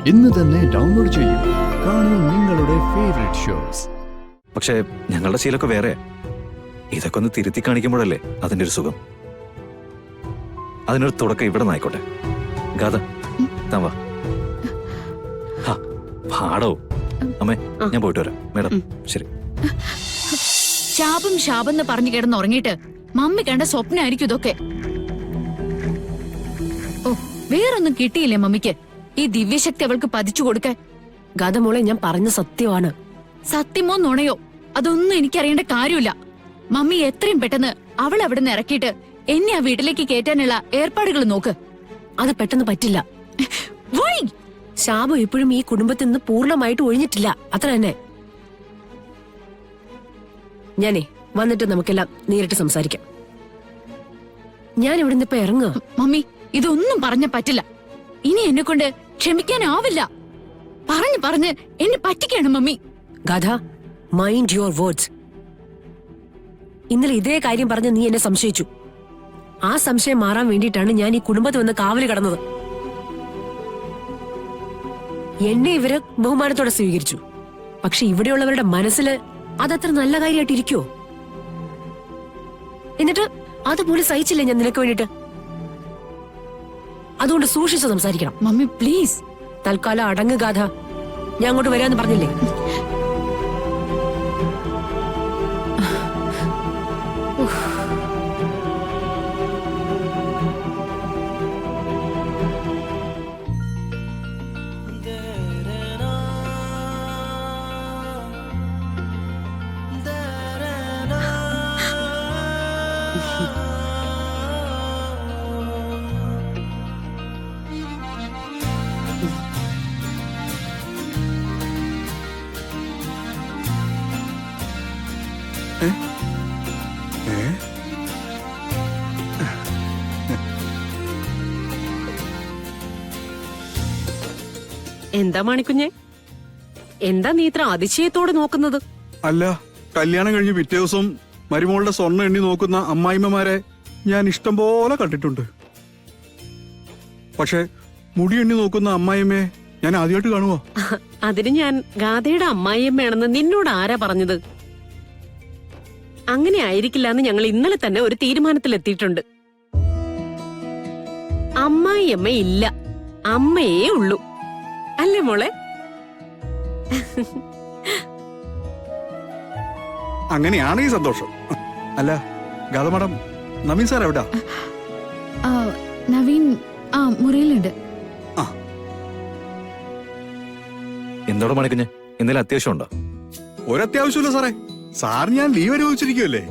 ഇന്ന് തന്നെ ഡൗൺലോഡ് ചെയ്യൂ. കാണൂ നിങ്ങളുടെ ഫേവറേറ്റ് ഷോസ്. പക്ഷേ ഞങ്ങളുടെ ശീലമൊക്കെ വേറെ. ഇതൊക്കെ ഒന്ന് തിരുത്തി കാണിക്കുമ്പോഴല്ലേ അതിന്റെ ഒരു സുഖം. അതിനൊരു തുടക്കം ഇവിടെ നിന്നായിക്കോട്ടെ. ഗാഥ താൻ വാ. പാടോ അമ്മേ, ഞാൻ പോയിട്ട് വരാം. മേഡം ശരി. ശാപം ശാപം എന്ന് പറഞ്ഞു കിടന്നുറങ്ങിയിട്ട് മമ്മി കണ്ട സ്വപ്നമായിരിക്കും ഇതൊക്കെ. ഓ, വേറൊന്നും കിട്ടിയില്ലേ മമ്മിക്ക് ഈ ദിവ്യശക്തി അവൾക്ക് പതിച്ചു കൊടുക്കാൻ? ഗാഥ മോളെ, ഞാൻ പറഞ്ഞ സത്യമാണ്. സത്യമോ നുണയോ അതൊന്നും എനിക്കറിയേണ്ട കാര്യമില്ല. മമ്മി എത്രയും പെട്ടെന്ന് അവൾ അവിടെ നിന്ന് ഇറക്കിയിട്ട് എന്നെ ആ വീട്ടിലേക്ക് കയറ്റാനുള്ള ഏർപ്പാടുകൾ നോക്ക്. അത് പെട്ടെന്ന് പറ്റില്ല. ശാപം ഇപ്പോഴും ഈ കുടുംബത്തിൽ നിന്ന് പൂർണ്ണമായിട്ട് ഒഴിഞ്ഞിട്ടില്ല, അത്ര തന്നെ. ഞാനേ വന്നിട്ട് നമുക്കെല്ലാം നേരിട്ട് സംസാരിക്കാം. ഞാൻ ഇവിടുന്ന് ഇപ്പൊ ഇറങ്ങുക. മമ്മി, ഇതൊന്നും പറഞ്ഞ പറ്റില്ല. ഇനി എന്നെ കൊണ്ട് ക്ഷമിക്കാനാവില്ല. പറഞ്ഞ് എന്നെ പറ്റിക്കാണ് mummy. Gatha, mind your words. ഇന്നലെ ഇതേ കാര്യം പറഞ്ഞ് നീ എന്നെ സംശയിച്ചു. ആ സംശയം മാറാൻ വേണ്ടിയിട്ടാണ് ഞാൻ ഈ കുടുംബത്തിൽ വന്ന് കാവല് കടന്നത്. എന്നെ ഇവര് ബഹുമാനത്തോടെ സ്വീകരിച്ചു. പക്ഷെ ഇവിടെയുള്ളവരുടെ മനസ്സില് അതത്ര നല്ല കാര്യമായിട്ടിരിക്കുവോ? എന്നിട്ട് അതുപോലെ സഹിച്ചില്ലേ ഞാൻ നിനക്ക് വേണ്ടിട്ട്? അതുകൊണ്ട് സൂക്ഷിച്ച് സംസാരിക്കണം. Mummy please. തൽക്കാലം അടങ്ങ് ഗാഥ. ഞാൻ അങ്ങോട്ട് വരാന്ന് പറഞ്ഞില്ലേ? എന്താ മാണിക്കുഞ്ഞെ, എന്താ നീ ഇത്ര അതിശയത്തോടെ നോക്കുന്നത്? അല്ല, കല്യാണം കഴിഞ്ഞ് പിറ്റേ ദിവസം മരുമോളുടെ സ്വർണ്ണം എണ്ണി നോക്കുന്ന അമ്മായിമ്മമാരെ ഞാൻ ഇഷ്ടം പോലെ കണ്ടിട്ടുണ്ട്. പക്ഷെ മുടി എണ്ണി നോക്കുന്ന അമ്മായിമ്മയെ ഞാൻ ആദ്യമായിട്ട് കാണുവാ. അതിന് ഞാൻ ഗാഥയുടെ അമ്മായിയമ്മയാണെന്ന് നിന്നോട് ആരാ പറഞ്ഞത്? അങ്ങനെ ആയിരിക്കില്ല എന്ന് ഞങ്ങൾ ഇന്നലെ തന്നെ ഒരു തീരുമാനത്തിലെത്തിയിട്ടുണ്ട്. അമ്മായിയമ്മ ഇല്ല, അമ്മയേ ഉള്ളൂ. അല്ലേ മോളെ? അങ്ങനെയാണ് ഈ സന്തോഷം. അല്ല ഗാഥ മാഡം, നവീൻ സാർ എവിടാ? നവീൻ മുറിയിലുണ്ട്. എന്തോടെ മണിക്കുഞ്ഞ്, എന്തെങ്കിലും അത്യാവശ്യം ഉണ്ടോ? ഒരത്യാവശ്യമില്ല സാറേ. സാറിന് ഞാൻ ലീവ് അനുഭവിച്ചിരിക്കുമല്ലേ.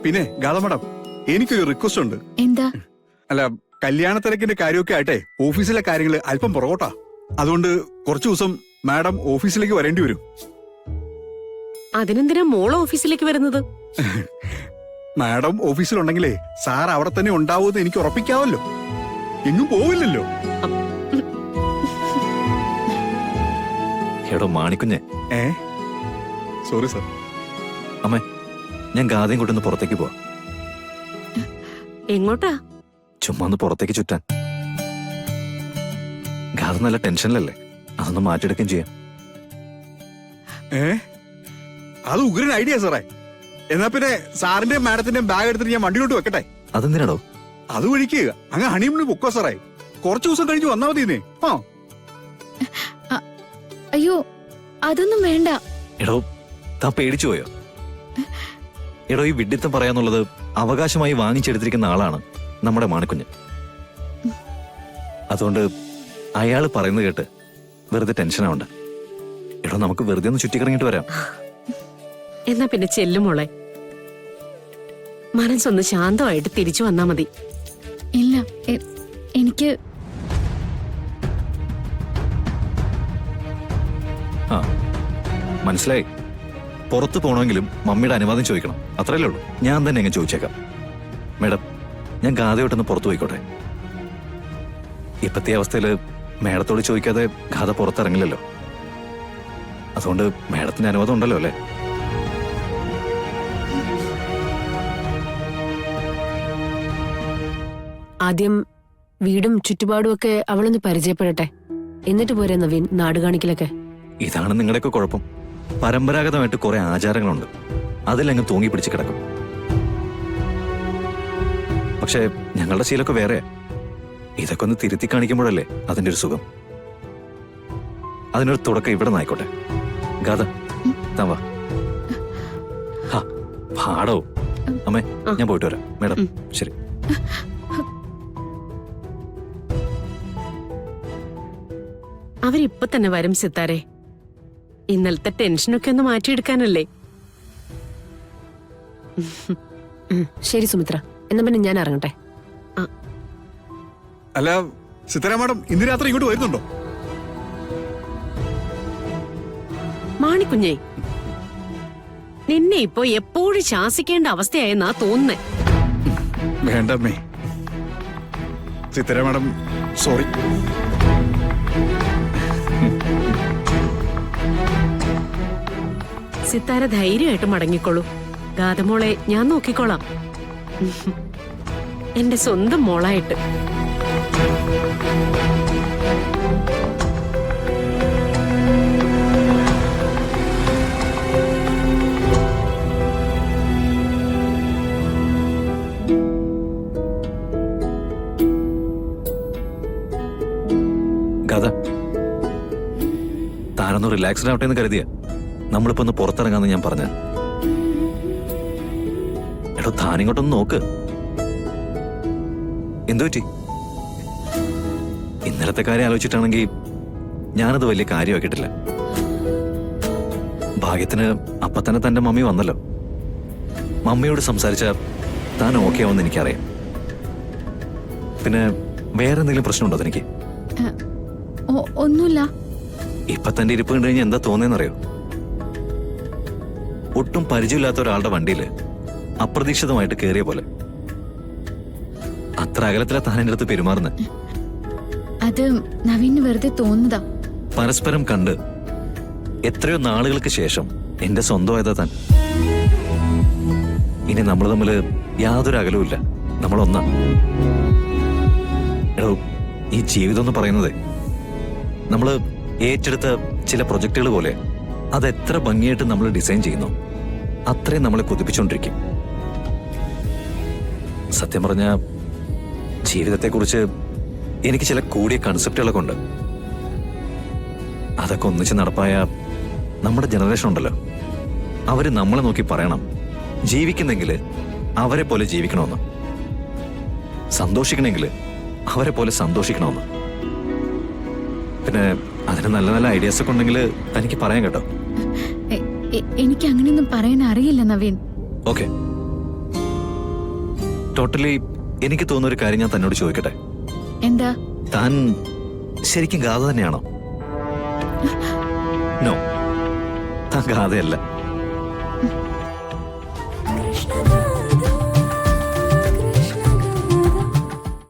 പിന്നെ ഗാഥ മാഡം, എനിക്കൊരു റിക്വസ്റ്റ് ഉണ്ട്. എന്താ? അല്ല, കല്യാണ തിരക്കിന്റെ കാര്യമൊക്കെ ആയിട്ടെ ഓഫീസിലെ കാര്യങ്ങൾ അല്പം പുറകോട്ടാ. അതുകൊണ്ട് കുറച്ചു ദിവസം മാഡം ഓഫീസിലേക്ക് വരേണ്ടി വരും. അതിനെന്തിനാ മോള് ഓഫീസിലേക്ക് വരുന്നത്? മാഡം ഓഫീസിലുണ്ടെങ്കിലേ സാർ അവിടെ തന്നെ ഉണ്ടാവുമെന്ന് എനിക്ക് ഉറപ്പിക്കാവല്ലോ. എങ്ങും പോവില്ലല്ലോ. എടോ മാണിക്കുഞ്ഞെ. Sorry sir. അമ്മേ, ഞാൻ ഗാഥയും കൊണ്ടൊന്ന് പുറത്തേക്ക് പോവാ. എങ്ങോട്ടാ? ചുമ്മാ ഒന്ന് പുറത്തേക്ക് ചുറ്റാൻ. ഗാഥ നല്ല ടെൻഷനിലല്ലേ, അതൊന്ന് മാറ്റിയെടുക്കുകയും ചെയ്യാം. അത് ഉഗ്രൻ ഐഡിയ സാറേ. എന്നാ പിന്നെ സാറിന്റെയും മാഡത്തിന്റെയും ബാഗ് എടുത്തിട്ട് ഞാൻ വണ്ടിയിലോട്ട് വെക്കട്ടെ? അതെന്തിനാടോ? അത് വഴിക്ക് അങ്ങ് ഹണിമൂണിന് പൊക്കോ സാറേ. കുറച്ചു ദിവസം കഴിഞ്ഞ് വന്നാ മതിയെന്നേ. അയ്യോ, അതൊന്നും വേണ്ട. എടോ, താൻ പേടിച്ചു പോയോ? എടോ, ഈ വിഡ്ഢിത്തം പറയാന്നുള്ളത് അവകാശമായി വാങ്ങിച്ചെടുത്തിരിക്കുന്ന ആളാണ് നമ്മുടെ മാണിക്കുഞ്ഞ്. അതുകൊണ്ട് അയാള് പറയുന്നത് കേട്ട് വെറുതെ ടെൻഷൻ ആവണ്ട. എടോ, നമുക്ക് വെറുതെ ഒന്ന് ചുറ്റിക്കറങ്ങിട്ട് വരാം. എന്നാ പിന്നെ ചെല്ലുമോളെ. മനസ്സൊന്ന് ശാന്തമായിട്ട് തിരിച്ചു വന്നാ മതി. ഇല്ല, എനിക്ക് മനസ്സിലായി. പുറത്തു പോകണമെങ്കിലും മമ്മിയുടെ അനുവാദം ചോദിക്കണം, അത്രയല്ലേ ഉള്ളൂ. ഞാൻ തന്നെ അങ്ങ് ചോദിച്ചേക്കാം. മേഡം, ഞാൻ ഗാഥയോട്ടൊന്ന് പുറത്തു പോയിക്കോട്ടെ? ഇപ്പത്തെ അവസ്ഥയില് മേഡത്തോട് ചോദിക്കാതെ ഗാഥ പുറത്തിറങ്ങില്ലല്ലോ. അതുകൊണ്ട് മേഡത്തിന്റെ അനുവാദം ഉണ്ടല്ലോ അല്ലേ? ആദ്യം വീടും ചുറ്റുപാടും ഒക്കെ അവളൊന്ന് പരിചയപ്പെടട്ടെ. എന്നിട്ട് പോരെ നവീൻ നാട് കാണിക്കലൊക്കെ? ഇതാണ് നിങ്ങളുടെയൊക്കെ കുഴപ്പം. പരമ്പരാഗതമായിട്ട് കുറെ ആചാരങ്ങളുണ്ട്, അതിലങ്ങ് തൂങ്ങി പിടിച്ച് കിടക്കും. പക്ഷേ ഞങ്ങളുടെ ശീലമൊക്കെ വേറെ. ഇതൊക്കെ ഒന്ന് തിരുത്തി കാണിക്കുമ്പോഴല്ലേ അതിന്റെ ഒരു സുഖം. അതിനൊരു തുടക്കം ഇവിടെ നിന്നായിക്കോട്ടെ. ഗാഥ താൻ വാ. പാടോ അമ്മേ, ഞാൻ പോയിട്ട് വരാം. മേഡം ശരി. അവരിപ്പൊ തന്നെ വരും സിത്താരെ. ഇന്നലത്തെ ടെൻഷനൊക്കെ ഒന്ന് മാറ്റിയെടുക്കാനല്ലേ. ശരി സുമിത്ര, എന്നാ പിന്നെ ഞാൻ ഇറങ്ങട്ടെ. അല്ല സിത്താര മാഡം ഇന്ന് രാത്രി ഇങ്ങോട്ട് വരുന്നുണ്ടോ? മാണിക്കുഞ്ഞേ, നിന്നെ ഇപ്പൊ എപ്പോഴും ശാസിക്കേണ്ട അവസ്ഥയായെന്നാ തോന്നുന്നേ. വേണ്ടമ്മേ സിത്താര മാഡം, സോറി. സിത്താര ധൈര്യമായിട്ട് മടങ്ങിക്കോളൂ. ഗാഥമോളെ ഞാൻ നോക്കിക്കോളാം, എന്റെ സ്വന്തം മോളായിട്ട്. ഗാഥ, താനൊന്ന് റിലാക്സ്ഡ് ആവട്ടെ എന്ന് കരുതിയ നമ്മളിപ്പോ ഒന്ന് പുറത്തിറങ്ങാന്ന് ഞാൻ പറഞ്ഞ. എടോ താനിങ്ങോട്ടൊന്ന് നോക്ക്. എന്തു പറ്റി? ഇന്നലത്തെ കാര്യം ആലോചിച്ചിട്ടാണെങ്കിൽ ഞാനത് വലിയ കാര്യമാക്കിയിട്ടില്ല. ഭാഗ്യത്തിന് അപ്പൊ തന്നെ തന്റെ മമ്മി വന്നല്ലോ. മമ്മിയോട് സംസാരിച്ച താൻ ഓക്കെ ആവുമെന്ന് എനിക്കറിയാം. പിന്നെ വേറെ എന്തെങ്കിലും പ്രശ്നമുണ്ടോ തനിക്ക്? ഒന്നുമില്ല. ഇപ്പൊ തന്റെ ഇരിപ്പ് കണ്ടു കഴിഞ്ഞാൽ എന്താ തോന്നിയെന്നറിയോ? ഒട്ടും പരിചയമില്ലാത്ത ഒരാളുടെ വണ്ടിയിൽ അപ്രതീക്ഷിതമായിട്ട് കയറിയ പോലെ. അത്ര അകലത്തിലാ താൻ എന്റെ അടുത്ത് പെരുമാറുന്നത്. അത് നവീന് വെറുതെ തോന്നുന്നതാ. പരസ്പരം കണ്ട് എത്രയോ നാളുകൾക്ക് ശേഷം എന്റെ സ്വന്തമായതാ താൻ. ഇനി നമ്മൾ തമ്മില് യാതൊരു അകലവുമില്ല, നമ്മളൊന്നാ. എടോ, ഈ ജീവിതം എന്ന് പറയുന്നത് നമ്മള് ഏറ്റെടുത്ത ചില പ്രൊജക്ടുകൾ പോലെ. അതെത്ര ഭംഗിയായിട്ട് നമ്മൾ ഡിസൈൻ ചെയ്യുന്നു, അത്രയും നമ്മളെ കൊതിപ്പിച്ചുകൊണ്ടിരിക്കും. സത്യം പറഞ്ഞ ജീവിതത്തെക്കുറിച്ച് എനിക്ക് ചില കൂടിയ കൺസെപ്റ്റുകളൊക്കെ ഉണ്ട്. അതൊക്കെ ഒന്നിച്ച് നടപ്പായ നമ്മുടെ ജനറേഷൻ ഉണ്ടല്ലോ, അവര് നമ്മളെ നോക്കി പറയണം, ജീവിക്കുന്നെങ്കിൽ അവരെ പോലെ ജീവിക്കണമെന്ന്, സന്തോഷിക്കണമെങ്കിൽ അവരെ പോലെ സന്തോഷിക്കണമെന്ന്. പിന്നെ അതിന് നല്ല നല്ല ഐഡിയാസ് ഒക്കെ ഉണ്ടെങ്കിൽ തനിക്ക് പറയാൻ കേട്ടോ. എനിക്ക് അങ്ങനെയൊന്നും പറയാൻ അറിയില്ല നവീൻ. ഓക്കെ, ടോട്ടലി എനിക്ക് തോന്നുന്ന ഒരു കാര്യം ഞാൻ തന്നോട് ചോദിക്കട്ടെ. എന്താ? താൻ ശരിക്കും ഗാഥ തന്നെയാണോ? നോ, താൻ ഗാഥയല്ല.